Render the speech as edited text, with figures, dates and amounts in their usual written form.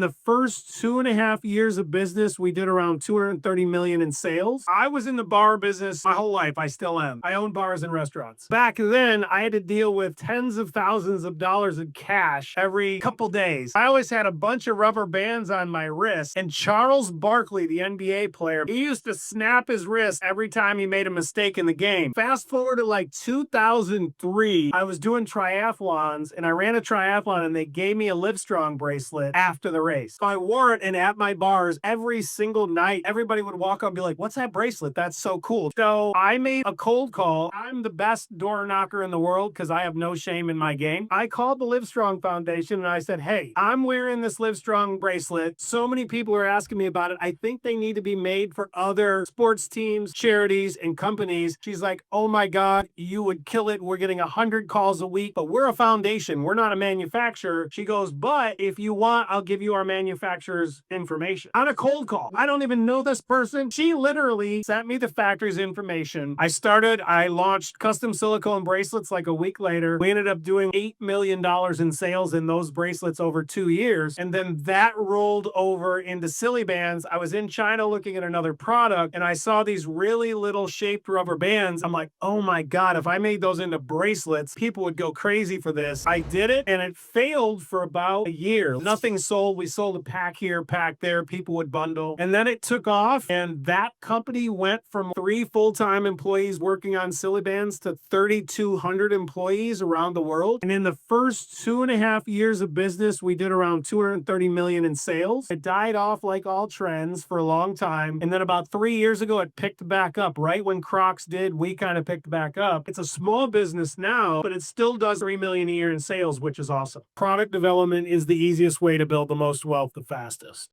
the first 2.5 years of business, we did around 230 million in sales. I was in the bar business my whole life. I still am. I own bars and restaurants. Back then, I had to deal with tens of thousands of dollars in cash every couple days. I always had a bunch of rubber bands on my wrist, and Charles Barkley, the NBA player, he used to snap his wrist every time he made a mistake in the game. Fast forward to like 2003, I was doing triathlons, and I ran a triathlon, and they gave me a Livestrong bracelet after the race. So I wore it, and at my bars every single night, everybody would walk up and be like, "What's that bracelet? That's so cool." So I made a cold call. I'm the best door knocker in the world because I have no shame in my game. I called the Livestrong Foundation and I said, "Hey, I'm wearing this Livestrong bracelet. So many people are asking me about it. I think they need to be made for other sports teams, charities, and companies." She's like, "Oh my God, you would kill it. We're getting 100 calls a week, but we're a foundation. We're not a manufacturer." She goes, "But if you want, I'll give you our manufacturer's information." On a cold call. I don't even know this person. She literally sent me the factory's information. I launched custom silicone bracelets like a week later. We ended up doing $8 million in sales in those bracelets over 2 years. And then that rolled over into silly bands. I was in China looking at another product and I saw these really little shaped rubber bands. I'm like, oh my God, if I made those into bracelets, people would go crazy for this. I did it and it failed for about a year. Nothing sold. We sold a pack here, pack there. People would bundle. And then it took off and that company went from 3 full-time employees working on silly bands to 3,200 employees around the world. And in the first 2.5 years of business, we did around 230 million in sales. It died off like all trends for a long time. And then about 3 years ago, it picked back up. Right when Crocs did, we kind of picked back up. It's a small business now, but it still does 3 million a year in sales, which is awesome. Product development is the easiest way to build the most wealth the fastest.